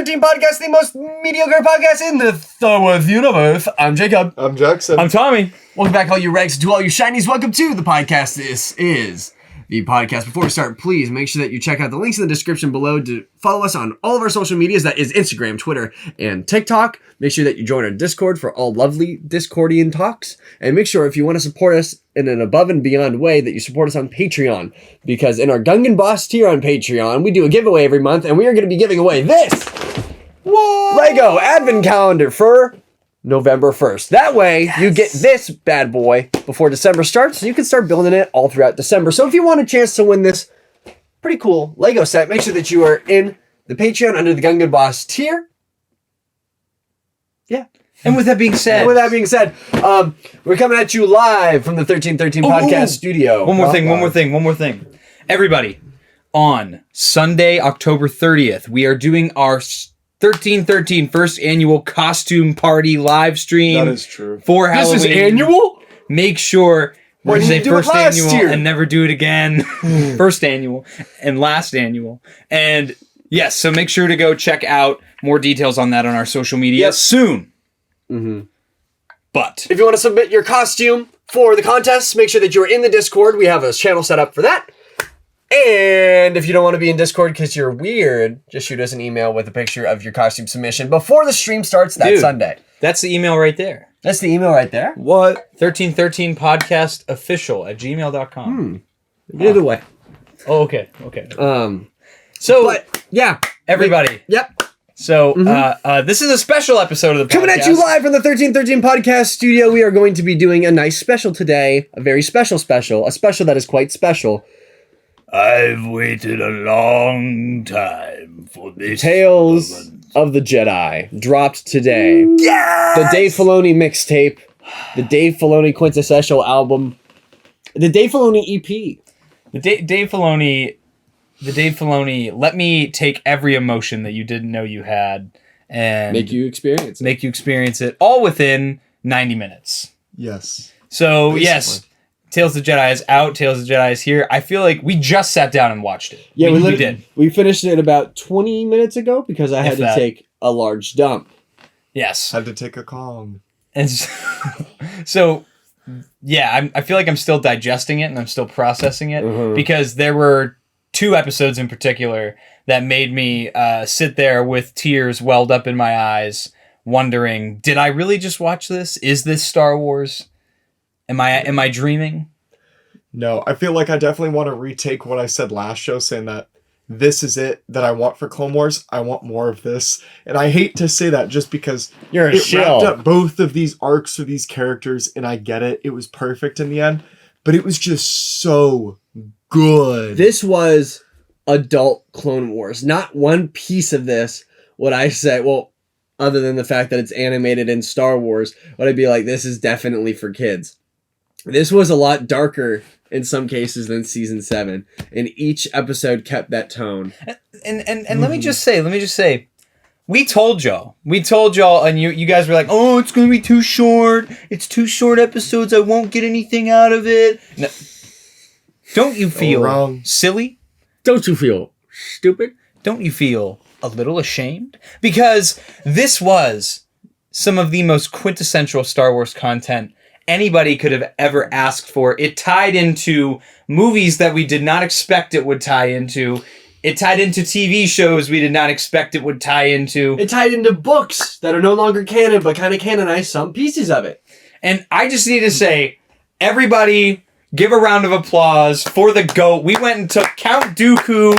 1313 Podcast, the most mediocre podcast in the Star Wars universe. I'm Jacob. I'm Jackson. I'm Tommy. Welcome back, all you Regs, to all you Shinies. Welcome to the podcast. This is the podcast. Before we start, please make sure that you check out the links in the description below to follow us on all of our social medias. That is Instagram, Twitter, and TikTok. Make sure that you join our Discord for all lovely Discordian talks. And make sure if you want to support us in an above and beyond way that you support us on Patreon. Because in our Gungan Boss tier on Patreon, we do a giveaway every month. And we are going to be giving away this Lego Advent Calendar for November 1st. That way, you get this bad boy before December starts, so you can start building it all throughout December. So if you want a chance to win this pretty cool Lego set, make sure that you are in the Patreon under the Gungan Boss tier. Yeah. And with that being said, we're coming at you live from the 1313 podcast studio. One more thing. Everybody, on Sunday, October 30th, we are doing our 1313 first annual costume party live stream. That is true. For Halloween. This is annual? Make sure When we say you do it first last annual year. and never do it again. First annual and last annual. And yes, so make sure to go check out more details on that on our social media soon. Mm-hmm. But if you want to submit your costume for the contest, make sure that you're in the Discord. We have a channel set up for that. And if you don't want to be in Discord because you're weird, just shoot us an email with a picture of your costume submission before the stream starts that Sunday. That's the email right there. That's the email right there? What? 1313 podcast official at gmail.com. Either way. Oh, okay. But, yeah. Everybody. Yep. So, this is a special episode of the podcast. Coming at you live from the 1313 podcast studio, we are going to be doing a nice special today. A very special, a special that is quite special. I've waited a long time for this. Tales moment. of the Jedi dropped today. Yes! The Dave Filoni mixtape. The Dave Filoni quintessential album. The Dave Filoni EP. The Dave Filoni, let me take every emotion that you didn't know you had and Make you experience it all within 90 minutes. Yes. So, Basically. yes, Tales of the Jedi is out. Tales of the Jedi is here. I feel like we just sat down and watched it. Yeah, we did. We finished it about 20 minutes ago because I had to that. take a large dump. Yes. Had to take a Kong. And so yeah, I feel like I'm still digesting it and I'm still processing it because there were 2 episodes in particular that made me sit there with tears welled up in my eyes, wondering, did I really just watch this? Is this Star Wars? Am I dreaming? No, I feel like I definitely want to retake what I said last show, saying that this is it that I want for Clone Wars. I want more of this. And I hate to say that just because it wrapped up both of these arcs for these characters, and I get it. It was perfect in the end, but it was just so good. This was adult Clone Wars. Not one piece of this would I say, well, other than the fact that it's animated in Star Wars, would I be like, this is definitely for kids. This was a lot darker in some cases than season 7, and each episode kept that tone. And let me just say, we told y'all, and you guys were like, oh, it's gonna be too short. It's 2 short episodes. I won't get anything out of it. No. Don't you feel silly? Don't you feel stupid? Don't you feel a little ashamed? Because this was some of the most quintessential Star Wars content anybody could have ever asked for. It tied into movies that we did not expect it would tie into. It tied into TV shows we did not expect it would tie into. It tied into books that are no longer canon, but kind of canonized some pieces of it. And I just need to say, everybody give a round of applause for the GOAT. We went and took Count Dooku,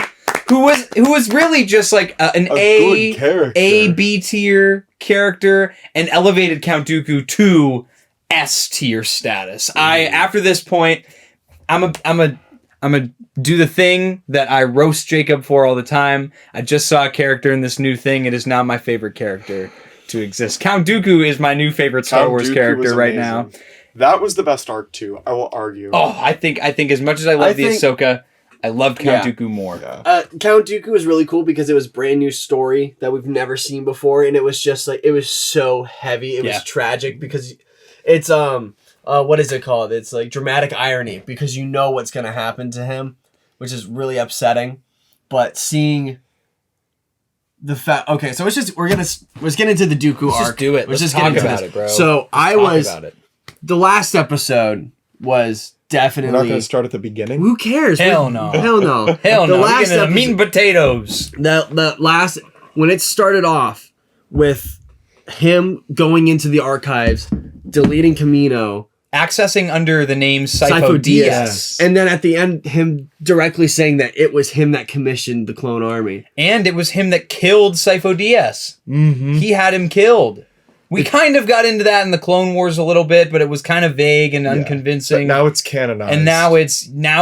who was really just like an A/B tier character, and elevated Count Dooku to S tier status. After this point, I'm a do the thing that I roast Jacob for all the time. I just saw a character in this new thing. It is now my favorite character to exist. Count Dooku is my new favorite Star Wars character right now. That was the best arc too, I will argue. Oh, I think as much as I love the Ahsoka, I loved Count Dooku more. Yeah. Count Dooku was really cool because it was a brand new story that we've never seen before, and it was just like, it was so heavy. It was tragic because it's what is it called? It's like dramatic irony because you know what's going to happen to him, which is really upsetting. But seeing the fact. Okay, so let's get into the Dooku arc. Just do it. Let's just talk about it, bro. So the last episode was definitely. We're not going to start at the beginning. Who cares? Hell no. Hell no. Hell no. The last episode, meat and potatoes. The last when it started off with him going into the archives, deleting Camino. Accessing under the name Sifo Dyas. And then at the end, him directly saying that it was him that commissioned the clone army. And it was him that killed Sifo Dyas. Mm-hmm. He had him killed. We kind of got into that in the Clone Wars a little bit, but it was kind of vague and unconvincing. But now it's canonized. And now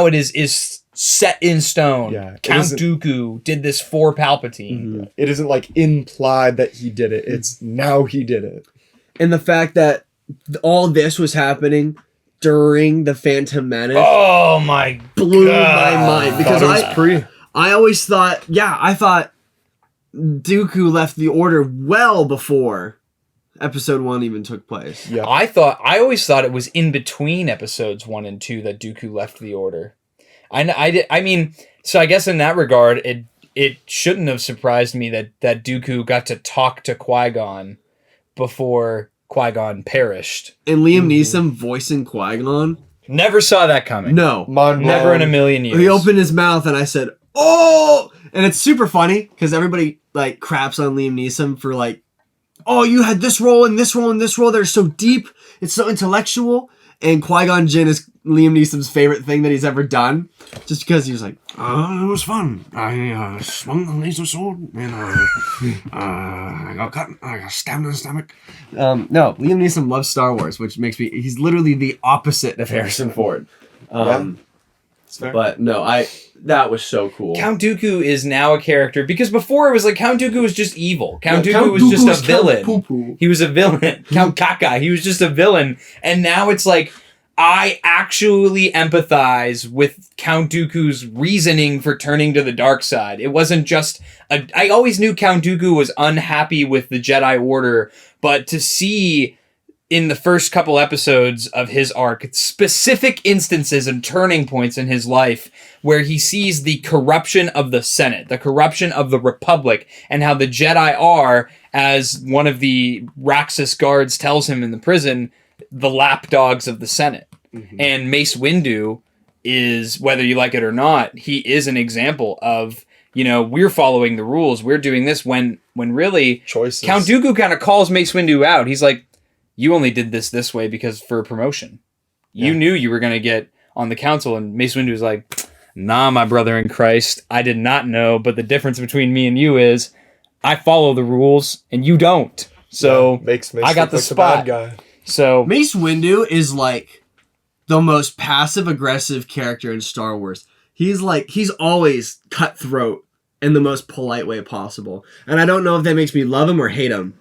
it is set in stone. Yeah, Count Dooku did this for Palpatine. Mm-hmm. It isn't like implied that he did it. It's now he did it. And the fact that all this was happening during the Phantom Menace. Oh my blew my mind because I always thought Dooku left the Order well before Episode 1 even took place. Yeah. I always thought it was in between Episodes 1 and 2 that Dooku left the Order. I mean, so I guess in that regard, it shouldn't have surprised me that Dooku got to talk to Qui-Gon before Qui-Gon perished. And Liam Neeson voicing Qui-Gon? Never saw that coming. No. Never in a million years. He opened his mouth and I said, oh! And it's super funny because everybody like craps on Liam Neeson for like, oh, you had this role and this role and this role. They're so deep. It's so intellectual. And Qui-Gon Jinn is Liam Neeson's favorite thing that he's ever done. Just because he was like, it was fun. I swung the laser sword and I got cut. I got stabbed in the stomach. No, Liam Neeson loves Star Wars, which makes me... He's literally the opposite of Harrison Ford. But no, that was so cool. Count Dooku is now a character because before it was like Count Dooku was just evil. Count Dooku was just a villain. He was a villain. Count Caca, he was just a villain. And now it's like I actually empathize with Count Dooku's reasoning for turning to the dark side. It wasn't just I always knew Count Dooku was unhappy with the Jedi Order, but to see in the first couple episodes of his arc, specific instances and turning points in his life where he sees the corruption of the Senate, the corruption of the Republic, and how the Jedi are, as one of the Raxus guards tells him in the prison, the lapdogs of the Senate. Mm-hmm. And Mace Windu is, whether you like it or not, he is an example of, we're following the rules, we're doing this, when really, choices. Count Dooku kind of calls Mace Windu out. He's like, you only did this way because for a promotion. You knew you were going to get on the council. And Mace Windu was like, nah, my brother in Christ, I did not know. But the difference between me and you is I follow the rules and you don't. So makes I got the like spot. The bad guy. So Mace Windu is like the most passive aggressive character in Star Wars. He's always cutthroat in the most polite way possible. And I don't know if that makes me love him or hate him.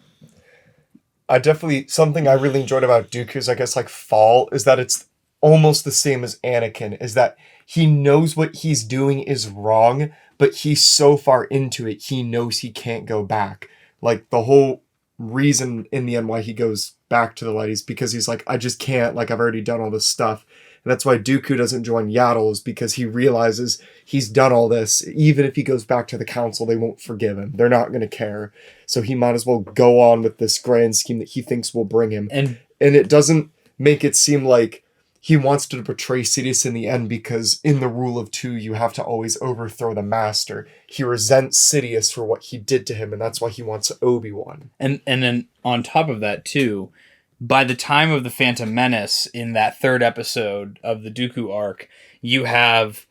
Something I really enjoyed about Dooku's, I guess, like fall, is that it's almost the same as Anakin, is that he knows what he's doing is wrong, but he's so far into it, he knows he can't go back. Like, the whole reason in the end why he goes back to the light is because he's like, I just can't, like, I've already done all this stuff. And that's why Dooku doesn't join Yaddle, is because he realizes he's done all this. Even if he goes back to the council, they won't forgive him. They're not going to care. So he might as well go on with this grand scheme that he thinks will bring him. And it doesn't make it seem like he wants to betray Sidious in the end, because in the rule of two, you have to always overthrow the master. He resents Sidious for what he did to him, and that's why he wants Obi-Wan. And then on top of that, too, by the time of the Phantom Menace, in that third episode of the Dooku arc, you have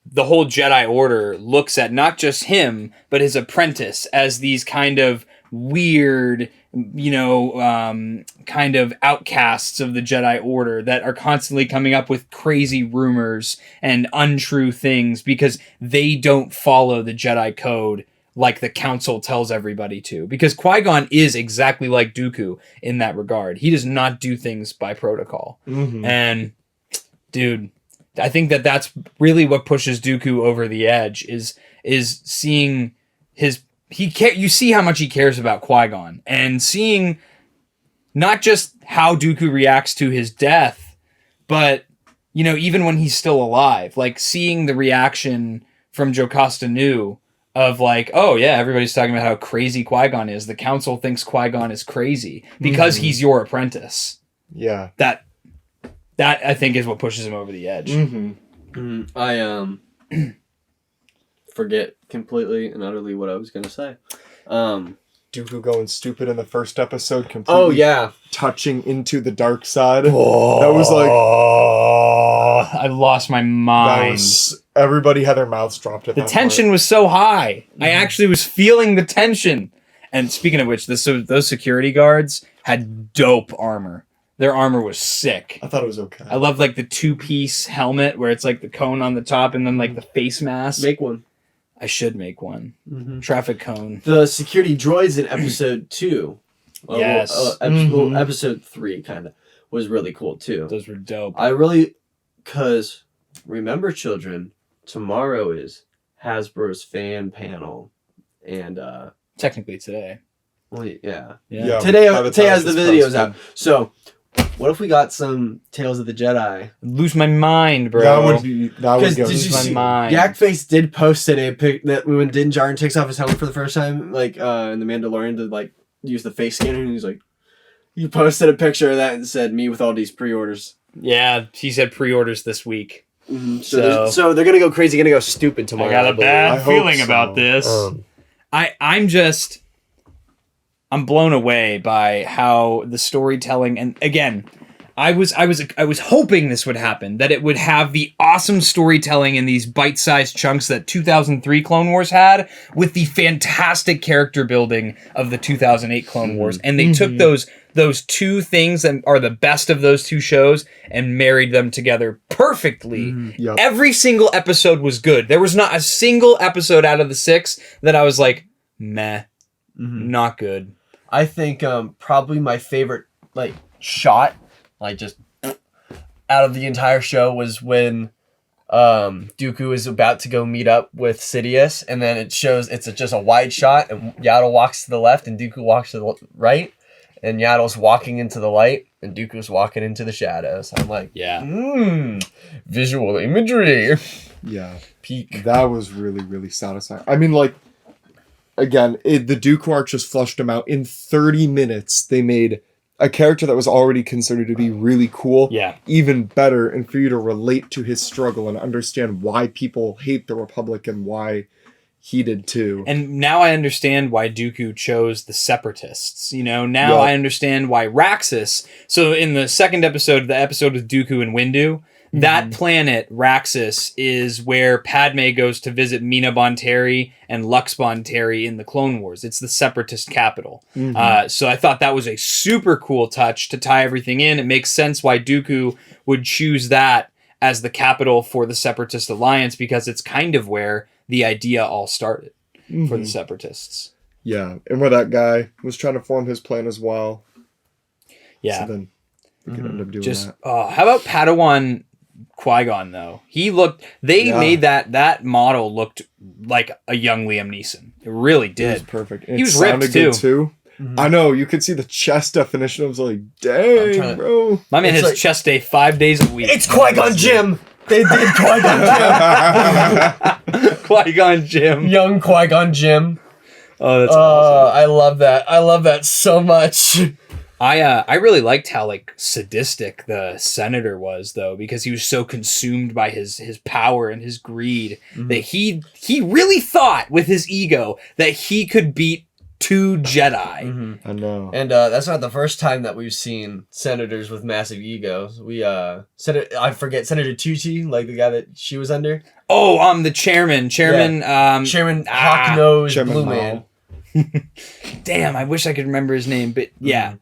the whole Jedi Order looks at not just him, but his apprentice as these kind of weird, kind of outcasts of the Jedi Order that are constantly coming up with crazy rumors and untrue things because they don't follow the Jedi code like the council tells everybody to. Because Qui-Gon is exactly like Dooku in that regard. He does not do things by protocol. Mm-hmm. And, dude, I think that's really what pushes Dooku over the edge is seeing you see how much he cares about Qui-Gon, and seeing not just how Dooku reacts to his death, but, even when he's still alive, like seeing the reaction from Jocasta Nu of like, oh yeah, everybody's talking about how crazy Qui-Gon is. The council thinks Qui-Gon is crazy because he's your apprentice. Yeah. That I think is what pushes him over the edge. I forget completely and utterly what I was gonna say. Dooku going stupid in the first episode, completely touching into the dark side. Oh, that was like, I lost my mind. Everybody had their mouths dropped at the that tension part. was so high. I actually was feeling the tension. And speaking of which, those security guards had dope armor. Their armor was sick. I thought it was okay. I love like the 2-piece helmet where it's like the cone on the top and then like the face mask. Make one. I should make one. Traffic cone. The security droids in episode 2. Yes. Episode 3 kind of was really cool too. Those were dope. Because remember, children, tomorrow is Hasbro's fan panel, and technically today. Well, yeah. Today has the videos out. So, what if we got some Tales of the Jedi? Lose my mind, bro. That would go. Did you see? Yakface did post today a pic that when Din Djarin takes off his helmet for the first time, like in the Mandalorian, to like use the face scanner, and he's like, he posted a picture of that and said, "Me with all these pre-orders." Yeah, he said pre-orders this week. So they're gonna go crazy, gonna go stupid tomorrow. I got a bad feeling about this. I'm blown away by how the storytelling, and again, I was hoping this would happen, that it would have the awesome storytelling in these bite-sized chunks that 2003 Clone Wars had, with the fantastic character building of the 2008 Clone Wars, and they took those two things that are the best of those two shows and married them together perfectly. Yep. Every single episode was good. There was not a single episode out of the 6 that I was like, meh, not good. I think probably my favorite like shot, like just out of the entire show, was when Dooku is about to go meet up with Sidious, and then it shows just a wide shot, and Yaddle walks to the left, and Dooku walks to the right, and Yaddle's walking into the light, and Dooku's walking into the shadows. I'm like, visual imagery. Yeah, peak. That was really, really satisfying. I mean, like, again, the Dooku arc just flushed him out. In 30 minutes, they made a character that was already considered to be really cool even better, and for you to relate to his struggle and understand why people hate the Republic and why he did too. And now I understand why Dooku chose the Separatists. Now I understand why Raxus. So in the second episode, the episode with Dooku and Windu, that planet, Raxus, is where Padme goes to visit Mina Bonteri and Lux Bonteri in the Clone Wars. It's the Separatist capital. So I thought that was a super cool touch to tie everything in. It makes sense why Dooku would choose that as the capital for the Separatist Alliance, because it's kind of where the idea all started for the Separatists. Yeah, and where that guy was trying to form his plan as well. Yeah. So then we could end up doing that. How about Padawan Qui-Gon, though? Made that model looked like a young Liam Neeson. It really did. It was perfect. And he was ripped too. I know, you could see the chest definition. I was like, dang, bro. My man has chest day 5 days a week. It's Qui-Gon Jinn. They did Qui-Gon Jinn. Qui-Gon Jinn. Young Qui-Gon Jinn. Oh, that's awesome. I love that. I love that so much. I really liked how like sadistic the senator was, though, because he was so consumed by his power and his greed that he really thought with his ego that he could beat 2 Jedi. I know. And that's not the first time that we've seen senators with massive egos. I forget Senator Tucci, like the guy that she was under. Oh, the chairman Hawk-Nosed Blue Man. Damn, I wish I could remember his name, but yeah.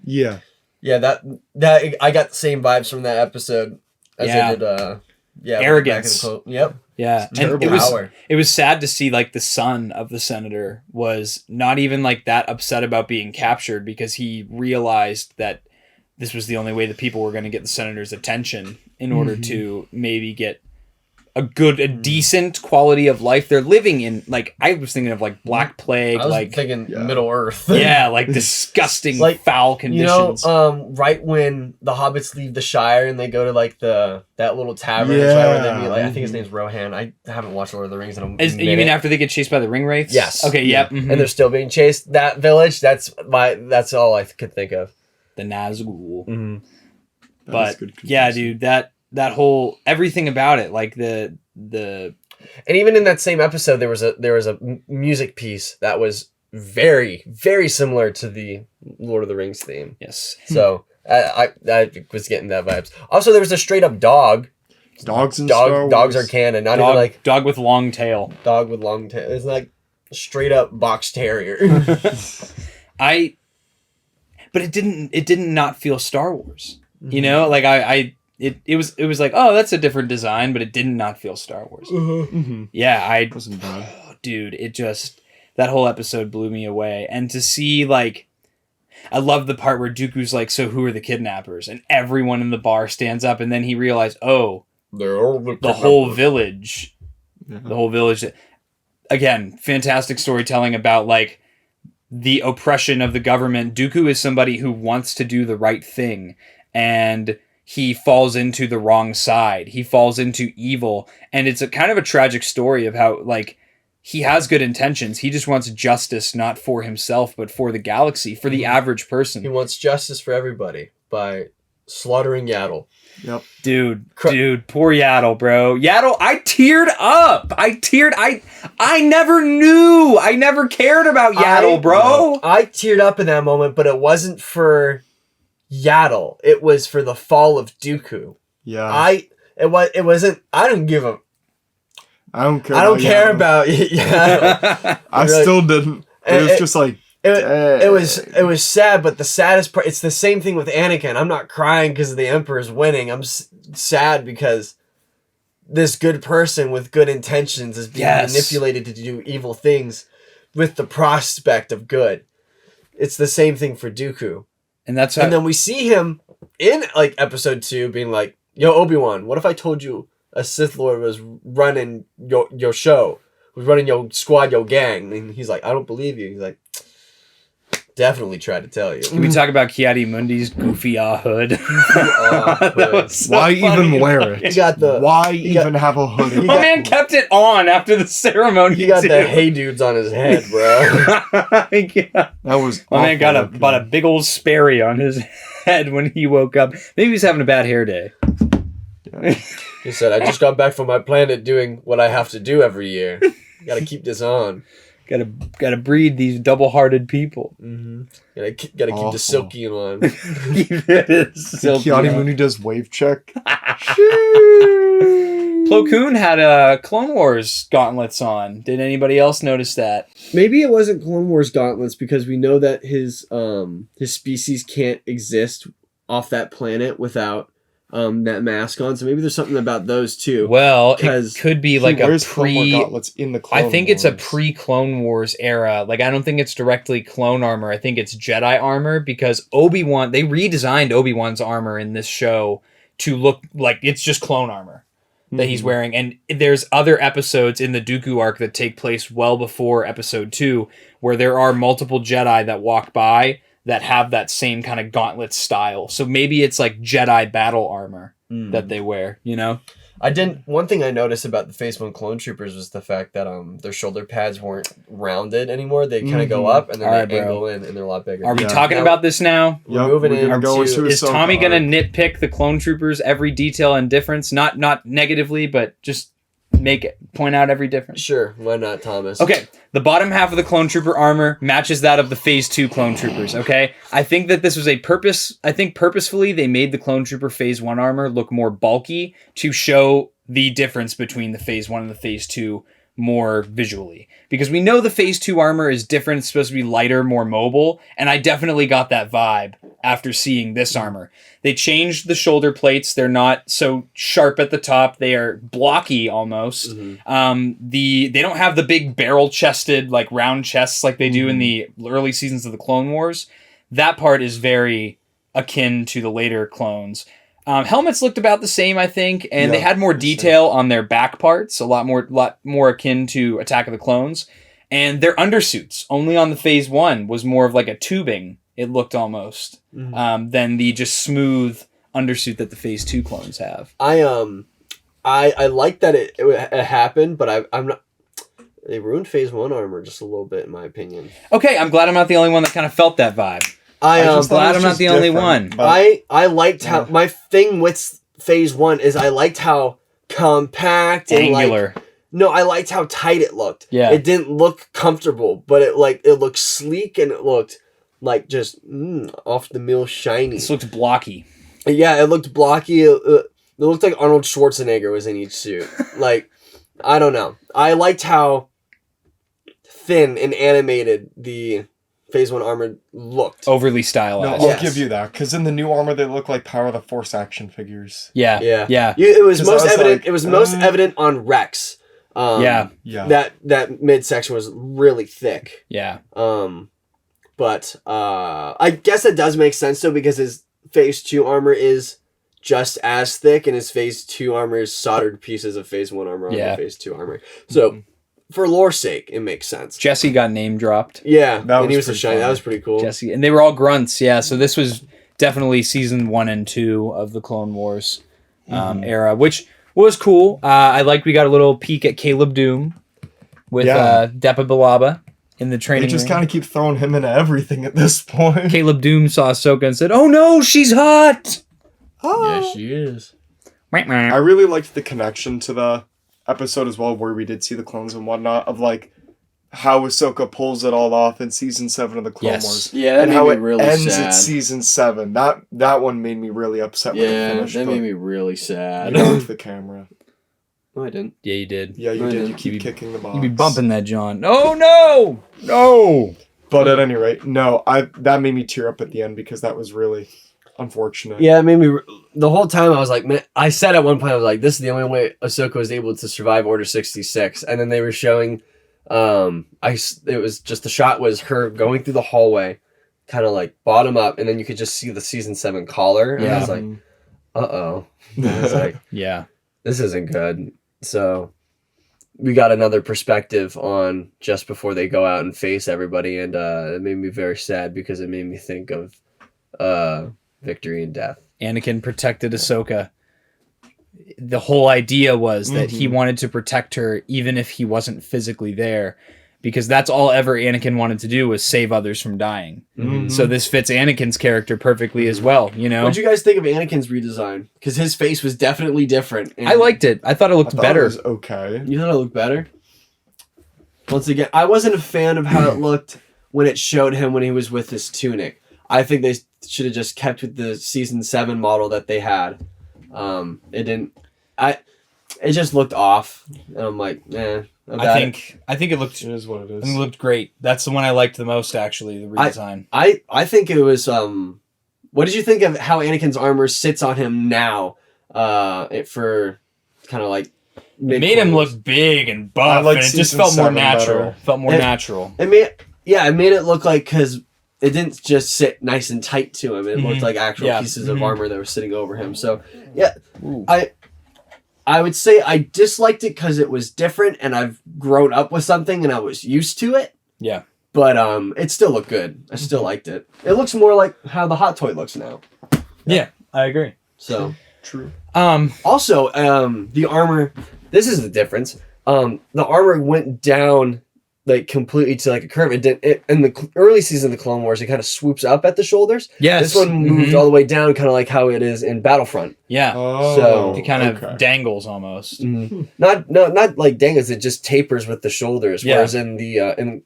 That I got the same vibes from that episode as I did. Arrogance. Yep. Yeah, and it was sad to see like the son of the senator was not even like that upset about being captured, because he realized that this was the only way that people were going to get the senator's attention in order to maybe get a decent quality of life. They're living in, like, I was thinking of like Black Plague, I was like thinking Middle Earth. yeah, like disgusting, like, foul conditions. Right when the hobbits leave the Shire and they go to like that little tavern, right where they meet, like, I think his name's Rohan. I haven't watched Lord of the Rings in a minute. You mean after they get chased by the ring wraiths? Yes. Okay. Yep. Mm-hmm. And they're still being chased. That village. That's all I could think of. The Nazgul. Mm-hmm. But yeah, dude, that whole everything about it, like the and even in that same episode, there was a music piece that was very, very similar to the Lord of the Rings theme. Yes. So I was getting that vibes. Also, there was a straight up dog. Dogs are canon. Not even like dog with long tail. Dog with long tail. It's like straight up box terrier. But it didn't not feel Star Wars. You know, like it was like, oh, that's a different design, but it did not feel Star Wars. Mm-hmm. Yeah, it wasn't bad. Oh, dude, it just, that whole episode blew me away. And to see, like, I love the part where Dooku's like, so who are the kidnappers? And everyone in the bar stands up, and then he realized, oh, the whole village. Yeah. The whole village. Again, fantastic storytelling about, like, the oppression of the government. Dooku is somebody who wants to do the right thing, and he falls into the wrong side. He falls into evil, and it's a kind of a tragic story of how, like, he has good intentions. He just wants justice, not for himself, but for the galaxy, for the average person. He wants justice for everybody by slaughtering Yaddle. Yep. Dude, poor Yaddle, bro. Yaddle, I teared up. I never knew. I never cared about Yaddle, bro. I teared up in that moment, but it wasn't for Yaddle. It was for the fall of Dooku. Yeah. It wasn't. I don't care about Yaddle. I still didn't. It was just like. It was sad, but the saddest part, it's the same thing with Anakin. I'm not crying because the Emperor's winning. I'm sad because this good person with good intentions is being manipulated to do evil things with the prospect of good. It's the same thing for Dooku. And then we see him in like episode 2 being like, yo, Obi-Wan, what if I told you a Sith Lord was running your show, was running your squad, your gang? And he's like, I don't believe you. He's like, definitely tried to tell you. Can we talk about Kiadi-Mundi's goofy hood? Why even wear it? Why even have a hood? My man kept it on after the ceremony. He got the hey dudes on his head, bro. That was my man got a big old Sperry on his head when he woke up. Maybe he was having a bad hair day. Yeah. He said, I just got back from my planet doing what I have to do every year. Gotta keep this on. Gotta breed these double-hearted people. Mm-hmm. Gotta keep the silky on. Kiadi-Mundi does wave check. Plo Koon had a Clone Wars gauntlets on. Did anybody else notice that? Maybe it wasn't Clone Wars gauntlets because we know that his species can't exist off that planet without that mask on, so maybe there's something about those too. Well, it could be like a gauntlets in the Clone I think Wars. It's a pre-Clone Wars era. Like, I don't think it's directly clone armor. I think it's Jedi armor because Obi-Wan, they redesigned Obi-Wan's armor in this show to look like it's just clone armor that he's wearing. And there's other episodes in the Dooku arc that take place well before episode 2 where there are multiple Jedi that walk by that have that same kind of gauntlet style. So maybe it's like Jedi battle armor that they wear, you know? One thing I noticed about the Phase 1 clone troopers was the fact that their shoulder pads weren't rounded anymore. They kind of go up and then they angle in and they're a lot bigger. Are we talking about this now? We're moving in. Is Tommy going to nitpick the clone troopers every detail and difference? Not negatively, but just point out every difference. Sure, why not, Thomas? Okay, the bottom half of the clone trooper armor matches that of the Phase 2 clone troopers, okay? I think that this was purposefully they made the clone trooper Phase 1 armor look more bulky to show the difference between the Phase 1 and the Phase 2 more visually. Because we know the Phase 2 armor is different, it's supposed to be lighter, more mobile, and I definitely got that vibe after seeing this armor. They changed the shoulder plates. They're not so sharp at the top. They are blocky almost. They don't have the big barrel-chested, like round chests like they do in the early seasons of the Clone Wars. That part is very akin to the later clones. Helmets looked about the same, I think, and they Yeah, had more detail on their back parts, a lot more akin to Attack of the Clones. And their undersuits, only on the Phase 1, was more of like a tubing, it looked almost, than the just smooth undersuit that the Phase 2 clones have. I like that it happened, but I'm not. They ruined Phase 1 armor just a little bit, in my opinion. Okay, I'm glad I'm not the only one that kind of felt that vibe. I'm glad I'm not the only one. I liked how my thing with Phase 1 is I liked how compact and angular. I liked how tight it looked. Yeah. It didn't look comfortable, but it looked sleek and it looked like just off the mill shiny. This looked blocky. Yeah, it looked blocky. It looked like Arnold Schwarzenegger was in each suit. Like, I don't know. I liked how thin and animated the Phase 1 armor looked. Overly stylized. No, I'll give you that, because in the new armor they look like Power of the Force action figures. Yeah. It was most evident. It was most evident on Rex. That midsection was really thick. Yeah. But I guess it does make sense though, because his Phase 2 armor is just as thick, and his Phase 2 armor is soldered pieces of Phase 1 armor on the Phase 2 armor. So, for lore's sake, it makes sense. Jesse got name dropped. Yeah, and he was a shiny. That was pretty cool. Jesse, and they were all grunts. Yeah, so this was definitely season 1 and 2 of the Clone Wars era, which was cool. I liked we got a little peek at Caleb Doom with Depa Billaba in the training. They just kind of keep throwing him into everything at this point. Caleb Doom saw Ahsoka and said, "Oh no, she's hot." Yeah, she is. I really liked the connection to the episode as well, where we did see the clones and whatnot, of like how Ahsoka pulls it all off in season 7 of the Clone Wars. Yeah, that and made how me it really ends sad. at season 7. That one made me really upset when it finished. That made me really sad. You knocked the camera. No, I didn't. Yeah, you did. Yeah, you did. You keep kicking the box. You be bumping that, John. Oh no! But at any rate, no, that made me tear up at the end, because that was really unfortunate. Yeah, it made me. The whole time I was like, man, I said at one point, I was like, this is the only way Ahsoka was able to survive Order 66. And then they were showing, it was just the shot was her going through the hallway, kind of like bottom up, and then you could just see the season 7 collar. And I was like, uh-oh. I was like, yeah, this isn't good. So we got another perspective on just before they go out and face everybody. And it made me very sad, because it made me think of victory and death. Anakin protected Ahsoka. The whole idea was that he wanted to protect her even if he wasn't physically there, because that's all ever Anakin wanted to do, was save others from dying. So this fits Anakin's character perfectly as well, you know? What'd you guys think of Anakin's redesign? Because his face was definitely different. I liked it. I thought it looked better. It was okay. You thought it looked better? Once again, I wasn't a fan of how it looked when it showed him when he was with his tunic. I think they should have just kept with the season 7 model that they had. It didn't. It just looked off, and I'm like, I think it looked. It is what it is. I think it looked great. That's the one I liked the most, actually. The redesign. I think it was. What did you think of how Anakin's armor sits on him now? For kind of like. It made him look big and buff, and it just felt more natural. Felt more natural. It made it look like, because it didn't just sit nice and tight to him. It looked like actual pieces of armor that were sitting over him. So yeah, I would say I disliked it because it was different, and I've grown up with something and I was used to it. Yeah, but it still looked good. I still liked it. It looks more like how the hot toy looks now. Yeah, I agree. So true. Also, the armor. This is the difference. The armor went down like completely to like a curve. It didn't. In the early season of the Clone Wars, it kind of swoops up at the shoulders. Yes. This one moved all the way down, kind of like how it is in Battlefront. Yeah. So it kind of dangles almost. Not like dangles. It just tapers with the shoulders. Yeah. Whereas in the in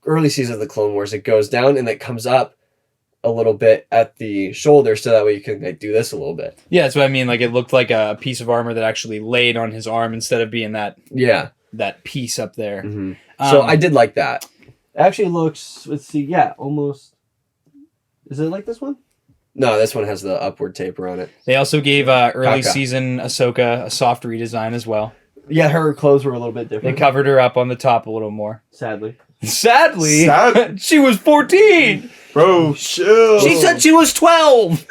early season of the Clone Wars, it goes down and it comes up a little bit at the shoulder, so that way you can like do this a little bit. Yeah, that's what I mean. Like it looked like a piece of armor that actually laid on his arm instead of being that piece up there. So I did like that. It actually looks, let's see, almost. Is it like this one? No, this one has the upward taper on it. They also gave early season Ahsoka a soft redesign as well. Yeah, her clothes were a little bit different. They covered her up on the top a little more. Sadly. Sadly? She was 14! Bro, chill. She said she was 12.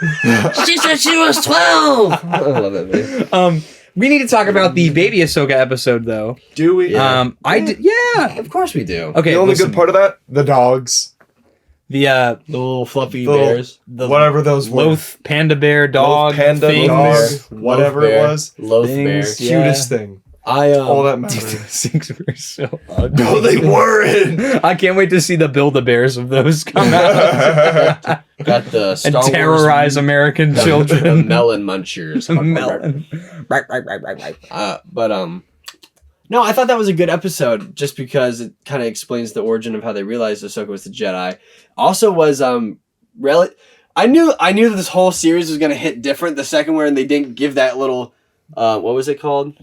She said she was 12. I love that video. We need to talk about the Baby Ahsoka episode, though. Do we? Yeah. Yeah. Of course we do. Okay. The only good part of that, the dogs. The little fluffy bears. Whatever those were. Loth panda bear dog. Panda things. dog. Whatever it was. Loth bear. Cutest thing. All that matters. These things were so ugly. No, they weren't. I can't wait to see the Build-A-Bears of those come out. Got the Star and terrorize American the children. melon munchers. Melon. Right. No, I thought that was a good episode just because it kind of explains the origin of how they realized Ahsoka was the Jedi. Also was I knew that this whole series was going to hit different the second one, and they didn't give that little what was it called?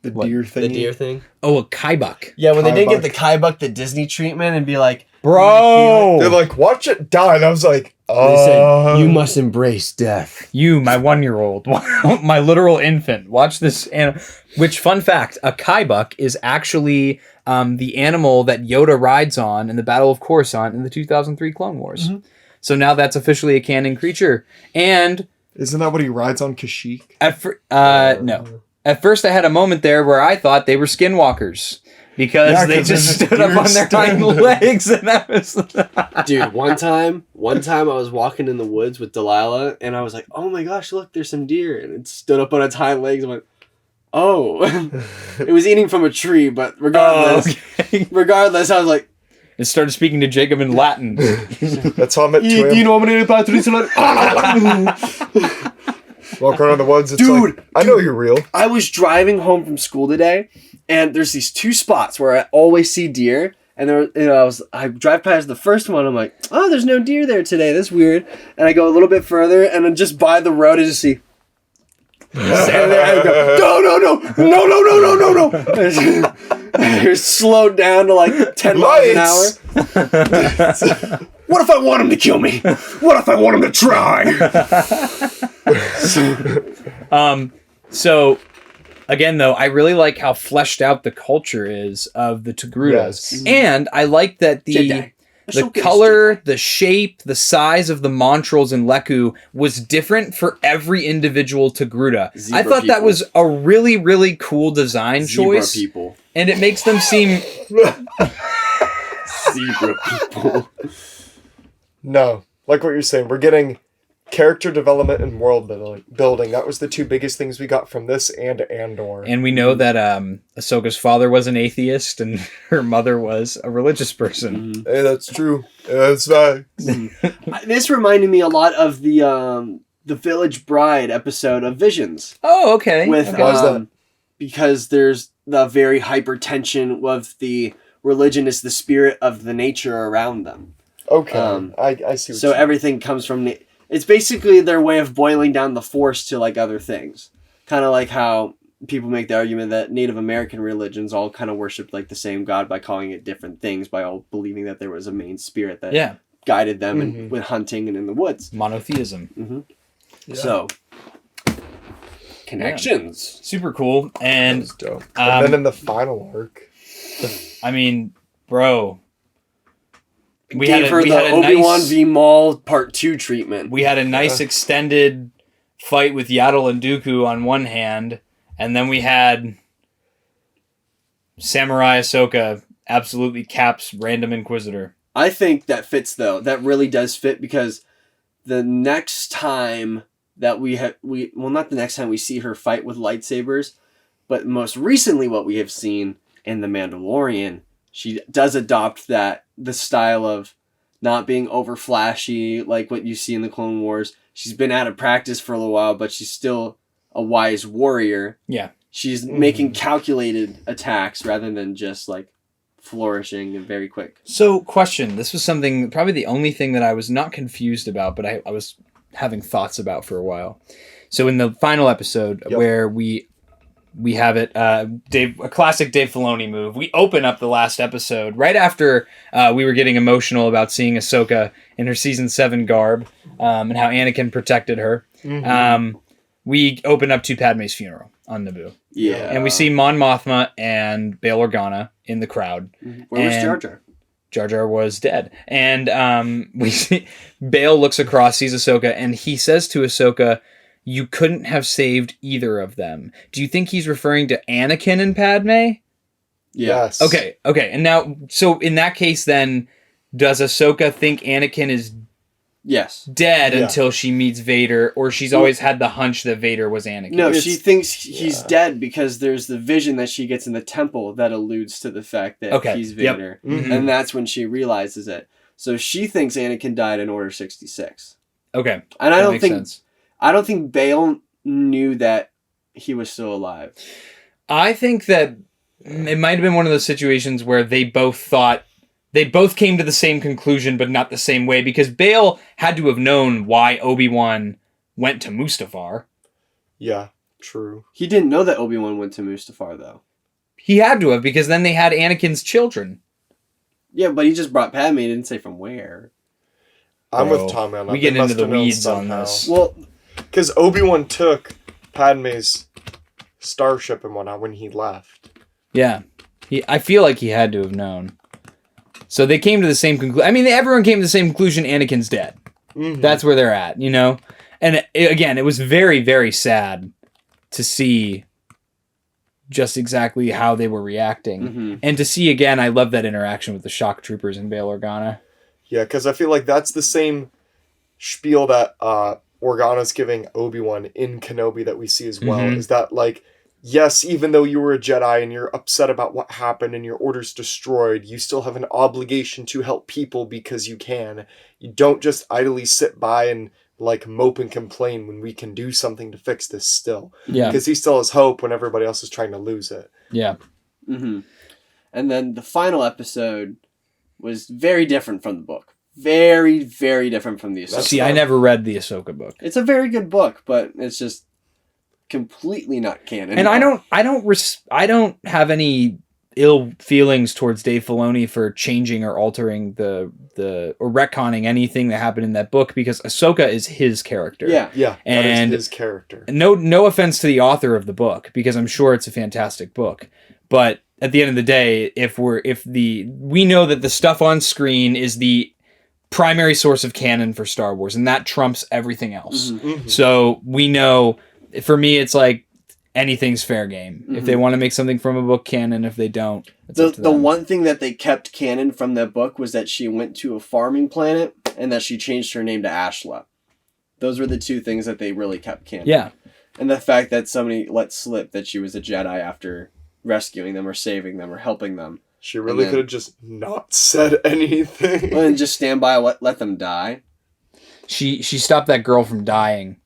The deer thing. The deer thing. Oh, a Kaibuck. Yeah, when they didn't Kaibuck. get the Kaibuck the Disney treatment and be like, Bro! They're like, watch it die. And I was like, they said, you must embrace death. You, my 1-year-old, my literal infant, watch this. Which, fun fact, a Kaibuck is actually the animal that Yoda rides on in the Battle of Coruscant in the 2003 Clone Wars. Mm-hmm. So now that's officially a canon creature. And isn't that what he rides on Kashyyyk? no. At first I had a moment there where I thought they were skinwalkers. Because they just stood up on their hind legs, and that was... Dude, one time I was walking in the woods with Delilah, and I was like, "Oh my gosh, look, there's some deer!" And it stood up on its hind legs. And went, "Oh!" It was eating from a tree, but regardless, I was like, it started speaking to Jacob in Latin. That's how I met to him. Walk around the woods, it's Dude, like, I know you're real. I was driving home from school today, and there's these two spots where I always see deer. And I drive past the first one. I'm like, oh, there's no deer there today. That's weird. And I go a little bit further, and then just by the road, I just see. Stand there and go, no. You're slowed down to like 10 miles an hour. What if I want him to kill me? What if I want him to try? So, again, though, I really like how fleshed out the culture is of the Togrutas. Yes. And I like that the color, the shape, the size of the Montrals in Leku was different for every individual Togruta. I thought that was a really, really cool design choice. People. And it makes them seem... Zebra people. No, like what you're saying, we're getting character development and world building. That was the two biggest things we got from this and Andor. And we know that Ahsoka's father was an atheist and her mother was a religious person. Mm-hmm. Hey, that's true. That's facts. This reminded me a lot of the Village Bride episode of Visions. Oh, okay. Why is that? Because there's the very hypertension of the religion is the spirit of the nature around them. Okay, I see what so everything comes from... It's basically their way of boiling down the Force to like other things. Kind of like how people make the argument that Native American religions all kind of worshipped like the same God by calling it different things, by all believing that there was a main spirit that guided them in, with hunting and in the woods. Monotheism. Mm-hmm. Yeah. So, connections. Yeah. Super cool. And, that was dope. And then in the final arc. Bro... We had Obi-Wan v. Maul Part 2 treatment. We had a nice extended fight with Yaddle and Dooku on one hand, and then we had Samurai Ahsoka absolutely caps Random Inquisitor. I think that fits, though. That really does fit, because the next time that not the next time we see her fight with lightsabers, but most recently what we have seen in The Mandalorian, she does adopt the style of not being over flashy like what you see in the Clone Wars. She's been out of practice for a little while, but she's still a wise warrior. Yeah. She's making calculated attacks rather than just like flourishing and very quick. So, question. This was something, probably the only thing that I was not confused about, but I was having thoughts about for a while. So in the final episode where we have it, a classic Dave Filoni move. We open up the last episode right after we were getting emotional about seeing Ahsoka in her season 7 garb and how Anakin protected her. Mm-hmm. We open up to Padme's funeral on Naboo. Yeah. And we see Mon Mothma and Bail Organa in the crowd. Where was Jar Jar? Jar Jar was dead. And we see Bail looks across, sees Ahsoka, and he says to Ahsoka, "You couldn't have saved either of them." Do you think he's referring to Anakin and Padme? Yes. Okay. And now, so in that case, then, does Ahsoka think Anakin is dead until she meets Vader, or she's always had the hunch that Vader was Anakin? No, she thinks he's dead because there's the vision that she gets in the temple that alludes to the fact that he's Vader. Yep. Mm-hmm. And that's when she realizes it. So she thinks Anakin died in Order 66. Okay. And I don't think Bail knew that he was still alive. I think that it might have been one of those situations where they both came to the same conclusion, but not the same way, because Bail had to have known why Obi-Wan went to Mustafar. Yeah, true. He didn't know that Obi-Wan went to Mustafar, though. He had to have, because then they had Anakin's children. Yeah, but he just brought Padme. He didn't say from where. I'm with Tom on that. We get into the weeds on this. Well, because Obi-Wan took Padme's starship and whatnot when he left. Yeah. I feel like he had to have known. So they came to the same conclusion. I mean, everyone came to the same conclusion. Anakin's dead. Mm-hmm. That's where they're at, you know? And again, it was very, very sad to see just exactly how they were reacting. Mm-hmm. And to see, again, I love that interaction with the shock troopers and Bail Organa. Yeah, because I feel like that's the same spiel that Organa's giving Obi-Wan in Kenobi that we see as well. Mm-hmm. Is that, like, yes, even though you were a Jedi and you're upset about what happened and your order's destroyed, you still have an obligation to help people because you can. You don't just idly sit by and, like, mope and complain when we can do something to fix this still. Yeah. Because he still has hope when everybody else is trying to lose it. Yeah. Mm-hmm. And then the final episode was very different from the book. Very, very different from the Ahsoka. See, I never read the Ahsoka book. It's a very good book, but it's just completely not canon. And I don't have any ill feelings towards Dave Filoni for changing or altering or retconning anything that happened in that book, because Ahsoka is his character. Yeah, and that is his character. No offense to the author of the book, because I'm sure it's a fantastic book, but at the end of the day, we know that the stuff on screen is the primary source of canon for Star Wars, and that trumps everything else. Mm-hmm. So we know, for me, it's like anything's fair game. Mm-hmm. If they want to make something from a book canon, if they don't, it's up to them. The one thing that they kept canon from that book was that she went to a farming planet and that she changed her name to Ashla. Those were the two things that they really kept canon. Yeah. And the fact that somebody let slip that she was a Jedi after rescuing them or saving them or helping them. She really could have just not said anything. And just stand by, let them die. She stopped that girl from dying,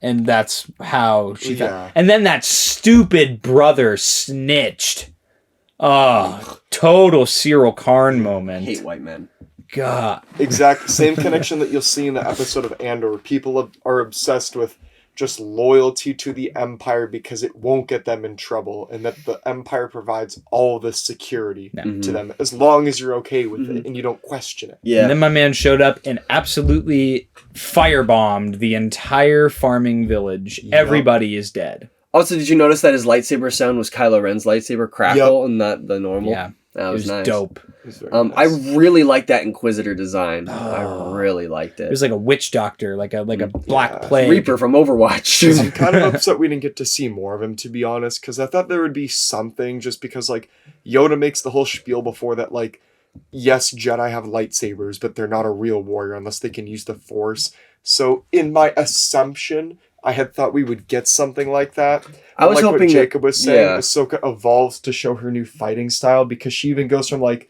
and that's how she found. And then that stupid brother snitched. Oh, total Cyril Karn moment. I hate white men. God. Exact same connection that you'll see in the episode of Andor. People are obsessed with just loyalty to the Empire because it won't get them in trouble, and that the Empire provides all the security to them as long as you're okay with it and you don't question it. Yeah. And then my man showed up and absolutely firebombed the entire farming village. Yep. Everybody is dead. Also, did you notice that his lightsaber sound was Kylo Ren's lightsaber crackle and not the normal? Yeah. That was nice. Dope. Nice. I really liked that Inquisitor design. I really liked it. It was like a witch doctor, like a black plague. Reaper from Overwatch. I'm kind of upset we didn't get to see more of him, to be honest, because I thought there would be something, just because, like, Yoda makes the whole spiel before that, like, yes, Jedi have lightsabers, but they're not a real warrior unless they can use the Force. So, in my assumption, I had thought we would get something like that. I was hoping what Jacob was saying, Ahsoka evolves to show her new fighting style, because she even goes from, like,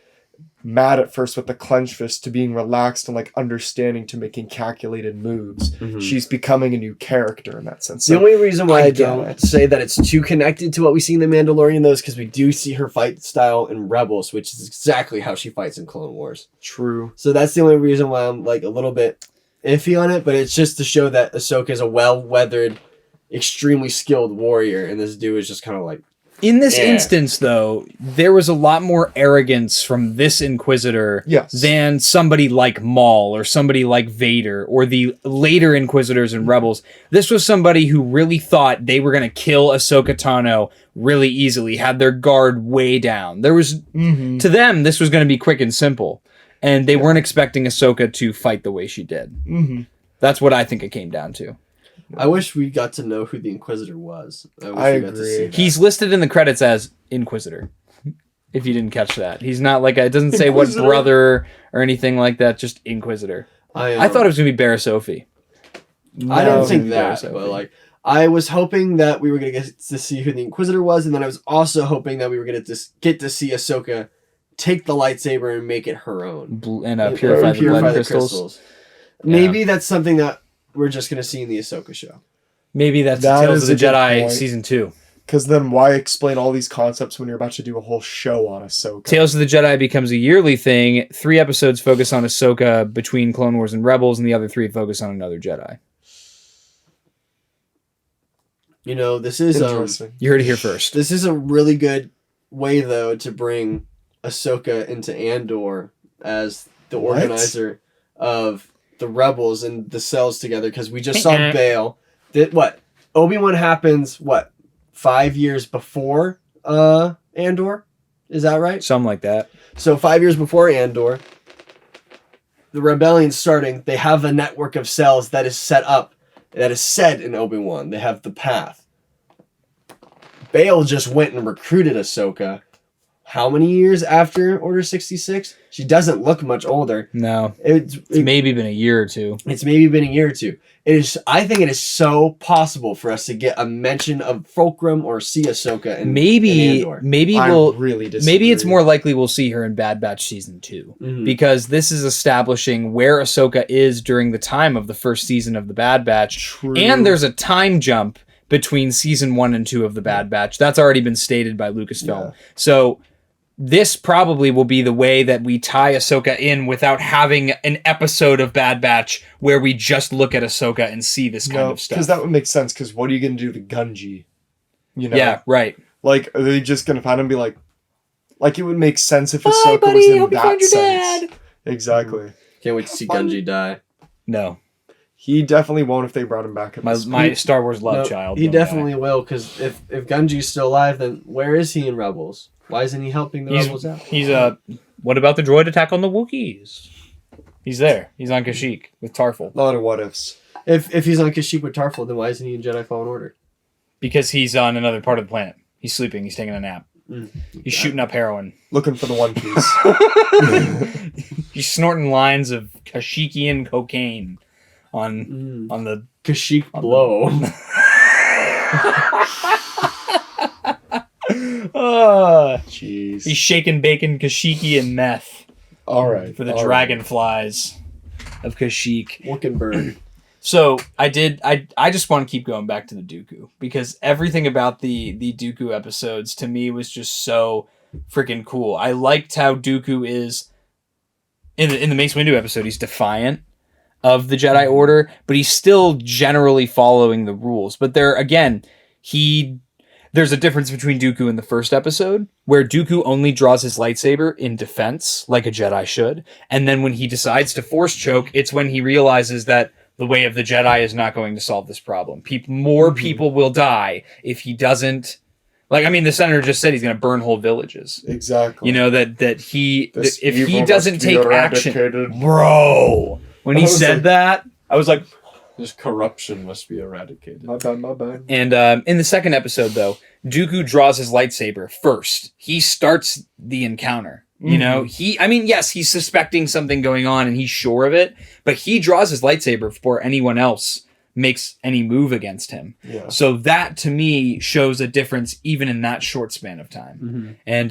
mad at first with the clenched fist to being relaxed and, like, understanding to making calculated moves. Mm-hmm. She's becoming a new character in that sense. The only reason why I don't say that it's too connected to what we see in The Mandalorian, though, is because we do see her fight style in Rebels, which is exactly how she fights in Clone Wars. True. So that's the only reason why I'm, like, a little bit iffy on it, but it's just to show that Ahsoka is a well-weathered, extremely skilled warrior, and this dude is just kind of like... In this instance, though, there was a lot more arrogance from this Inquisitor than somebody like Maul or somebody like Vader or the later Inquisitors and Rebels. This was somebody who really thought they were going to kill Ahsoka Tano really easily, had their guard way down. There was, to them, this was going to be quick and simple. and they weren't expecting Ahsoka to fight the way she did. Mm-hmm. That's what I think it came down to. I wish we got to know who the Inquisitor was. I agree. He's listed in the credits as Inquisitor. If you didn't catch that, he's not like it doesn't say what brother or anything like that. Just Inquisitor. I thought it was gonna be Barra Sophie. I didn't think that, but like I was hoping that we were gonna get to see who the Inquisitor was, and then I was also hoping that we were gonna get to see Ahsoka take the lightsaber and make it her own and purify the crystals. Maybe that's something that we're just gonna see in the Ahsoka show. Maybe that's Tales of the Jedi season 2. Because then why explain all these concepts when you're about to do a whole show on Ahsoka? Tales of the Jedi becomes a yearly thing. 3 episodes focus on Ahsoka between Clone Wars and Rebels, and the other 3 focus on another Jedi. You know, this is interesting. You heard it here first. This is a really good way, though, to bring Ahsoka into Andor as the organizer of the Rebels and the cells together, because we just saw Bail. Obi-Wan happens, 5 years before Andor? Is that right? Something like that. So 5 years before Andor, the rebellion's starting. They have a network of cells that is set up, that is set in Obi-Wan. They have the path. Bail just went and recruited Ahsoka. How many years after Order 66? She doesn't look much older. No. It's maybe been a year or two. It's maybe been a year or two. I think it is so possible for us to get a mention of Fulcrum or see Ahsoka in Andor. Maybe it's more likely we'll see her in Bad Batch season 2 because this is establishing where Ahsoka is during the time of the first season of the Bad Batch. True. And there's a time jump between season 1 and 2 of the Bad Batch. That's already been stated by Lucasfilm. Yeah. So this probably will be the way that we tie Ahsoka in without having an episode of Bad Batch where we just look at Ahsoka and see this kind of stuff. Because that would make sense, because what are you going to do to Gunji? You know? Yeah, right. Like, are they just going to find him and be like it would make sense if Ahsoka was in that sense. Exactly. Can't wait to see Gunji die. No. He definitely won't if they brought him back. My Star Wars love child. He definitely will, because if Gunji's still alive, then where is he in Rebels? Why isn't he helping the Rebels out? What about the droid attack on the Wookiees? He's there. He's on Kashyyyk with Tarful. A lot of what ifs. If he's on Kashyyyk with Tarful, then why isn't he in Jedi Fallen Order? Because he's on another part of the planet. He's sleeping. He's taking a nap. He's shooting up heroin. Looking for the One Piece. He's snorting lines of Kashyykian cocaine on the Kashyyyk blow. Jeez. He's shaking bacon, Kashyykian meth. All right. For the dragonflies of Kashyyyk. Looking bird. So I just want to keep going back to the Dooku, because everything about the Dooku episodes to me was just so freaking cool. I liked how Dooku is in the Mace Windu episode. He's defiant of the Jedi Order, but he's still generally following the rules. But there's a difference between Dooku in the first episode, where Dooku only draws his lightsaber in defense, like a Jedi should. And then when he decides to force choke, it's when he realizes that the way of the Jedi is not going to solve this problem. More people will die if he doesn't. The senator just said he's going to burn whole villages. Exactly. You know, if he doesn't take action. Bro! When he said that, I was like, this corruption must be eradicated. My bad. And in the second episode, though, Dooku draws his lightsaber first. He starts the encounter. You know, he's suspecting something going on and he's sure of it, but he draws his lightsaber before anyone else makes any move against him. Yeah. So that, to me, shows a difference even in that short span of time. And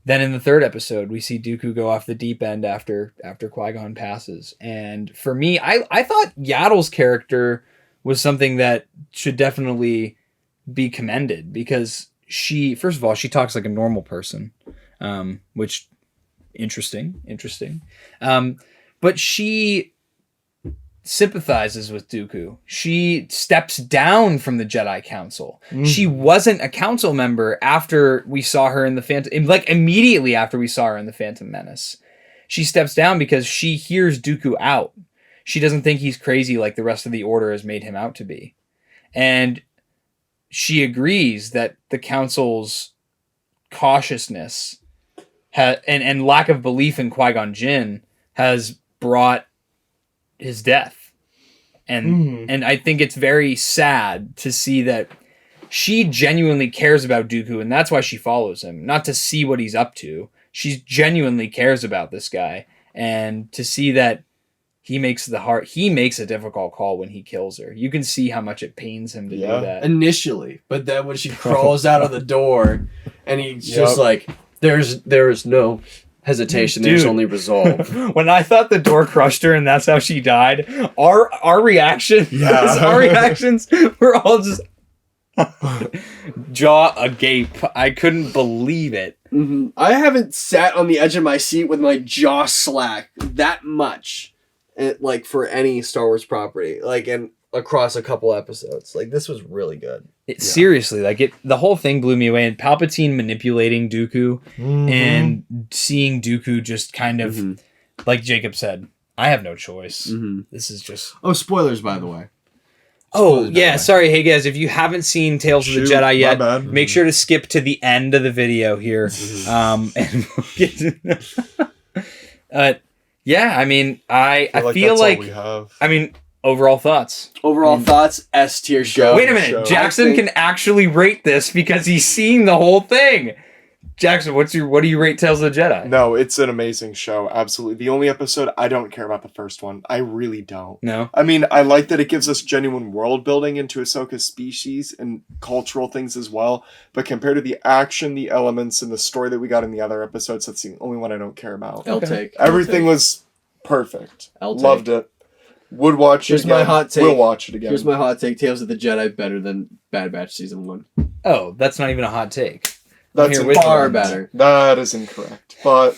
then in the third episode, we see Dooku go off the deep end after Qui-Gon passes. And for me, I thought Yaddle's character was something that should definitely be commended, because she talks like a normal person, which interesting. But she sympathizes with Dooku. She steps down from the Jedi Council. She wasn't a council member after we saw her in the immediately after we saw her in the Phantom Menace. She steps down because she hears Dooku out. She doesn't think he's crazy like the rest of the Order has made him out to be. And she agrees that the Council's cautiousness and lack of belief in Qui-Gon Jinn has brought his death. And I think it's very sad to see that she genuinely cares about Dooku, and that's why she follows him. Not to see what he's up to. She genuinely cares about this guy. And to see that he makes a difficult call when he kills her. You can see how much it pains him to do that. Initially. But then when she crawls out of the door and he's just like, there's no hesitation, there's only resolve. When I thought the door crushed her and that's how she died, our reactions were all just jaw agape. I couldn't believe it. Mm-hmm. I haven't sat on the edge of my seat with my jaw slack that much, like for any Star Wars property, like and across a couple episodes. Like this was really good. Seriously, like the whole thing blew me away. And Palpatine manipulating Dooku and seeing Dooku just kind of, like Jacob said, I have no choice. This is just... Oh, spoilers, by the way. Oh, yeah, sorry. Hey, guys, if you haven't seen Tales of the Jedi yet, make sure to skip to the end of the video here. And we'll get to... yeah, I mean, I feel like... I mean... Overall thoughts. Thoughts, S tier show. Wait a minute. Jackson can actually rate this because he's seen the whole thing. Jackson, what do you rate Tales of the Jedi? No, it's an amazing show. Absolutely. The only episode, I don't care about the first one. I really don't. No? I mean, I like that it gives us genuine world building into Ahsoka's species and cultural things as well. But compared to the action, the elements, and the story that we got in the other episodes, that's the only one I don't care about. Everything was perfect. Loved it. Would watch it again. My hot take. We'll watch it again. Here's my hot take. Tales of the Jedi better than Bad Batch Season 1. Oh, that's not even a hot take. That's far better. That is incorrect. But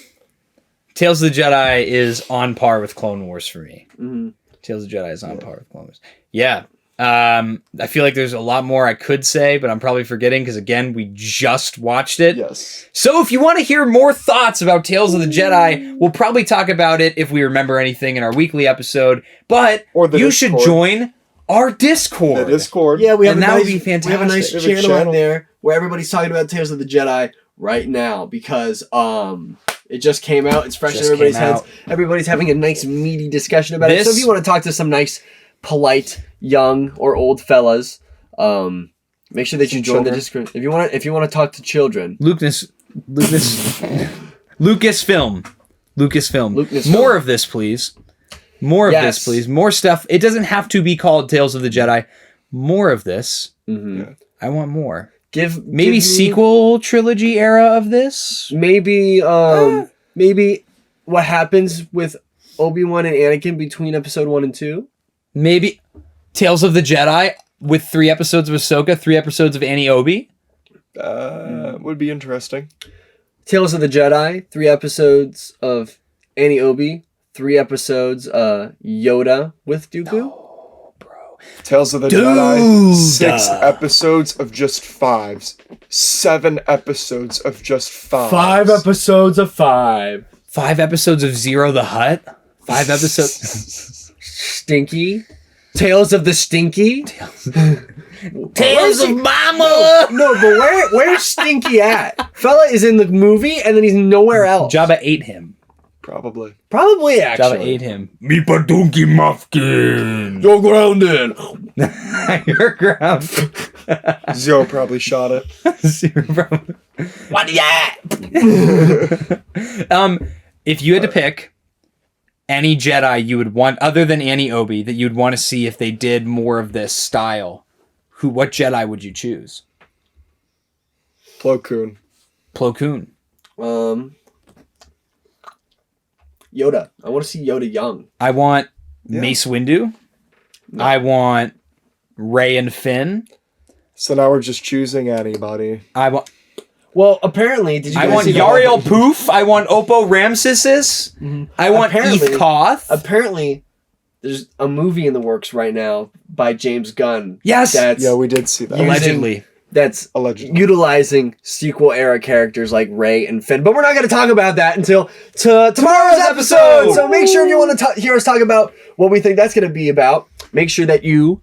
Tales of the Jedi is on par with Clone Wars for me. Tales of the Jedi is on par with Clone Wars. Yeah. I feel like there's a lot more I could say, but I'm probably forgetting because, again, we just watched it. Yes. So if you want to hear more thoughts about Tales of the Jedi, we'll probably talk about it if we remember anything in our weekly episode. But you should join our Discord. The Discord. Yeah, we have that would be fantastic. We have a nice channel on there where everybody's talking about Tales of the Jedi right now because it just came out. It's fresh in everybody's heads. Everybody's having a nice meaty discussion about it. So if you want to talk to some nice, polite, young or old fellas, make sure that you join the Discord. If you want to talk to children, Lucasfilm. More of this, please. More of this, please. More stuff. It doesn't have to be called Tales of the Jedi. More of this. I want more. Maybe sequel trilogy era of this. Maybe maybe what happens with Obi-Wan and Anakin between episode 1 and 2. Maybe Tales of the Jedi with 3 episodes of Ahsoka, 3 episodes of Annie Obi. Would be interesting. Tales of the Jedi, 3 episodes of Annie Obi, 3 episodes Yoda with Dooku. No, bro. Tales of the Jedi, 6 episodes of just 5s. 7 episodes of just 5s. 5 episodes of 5. 5 episodes of Zero the Hutt. 5 episodes. Stinky. Tales of the Stinky. Tales of Mama. No, but where's Stinky at? Fella is in the movie and then he's nowhere else. Jabba ate him. Probably Jabba actually. ate him. Me padunki mufkin. You're grounded. You're grounded. Zero probably shot it. Zero probably. What ya? If you had to pick any Jedi you would want, other than Annie Obi, that you'd want to see if they did more of this style, what Jedi would you choose? Plo Koon. Yoda. I want to see Yoda young. I want Mace Windu. No. I want Rey and Finn. So now we're just choosing anybody. Well, apparently, I want Yariel Poof. I want Oppo Ramses. I want Eve Koth. Apparently, there's a movie in the works right now by James Gunn. Yes. We did see that. Allegedly. That's utilizing sequel era characters like Rey and Finn. But we're not going to talk about that until tomorrow's episode. So make sure if you want to hear us talk about what we think that's going to be about, make sure that you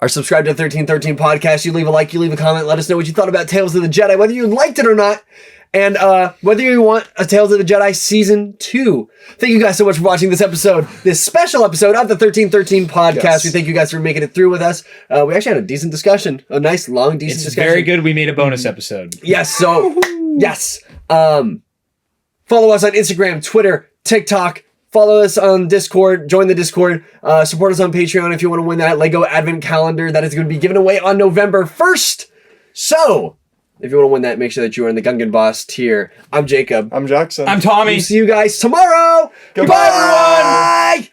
are subscribed to 1313 Podcast. You leave a like, you leave a comment, let us know what you thought about Tales of the Jedi, whether you liked it or not, and whether you want a Tales of the Jedi Season 2. Thank you guys so much for watching this episode, this special episode of the 1313 Podcast. Yes. We thank you guys for making it through with us. We actually had a decent discussion, a nice, long, decent discussion. It's very good. We made a bonus episode. Yes, so, yes. Follow us on Instagram, Twitter, TikTok. Follow us on Discord. Join the Discord. Support us on Patreon if you want to win that Lego Advent Calendar that is going to be given away on November 1st. So, if you want to win that, make sure that you are in the Gungan Boss tier. I'm Jacob. I'm Jackson. I'm Tommy. We'll see you guys tomorrow. Goodbye, everyone.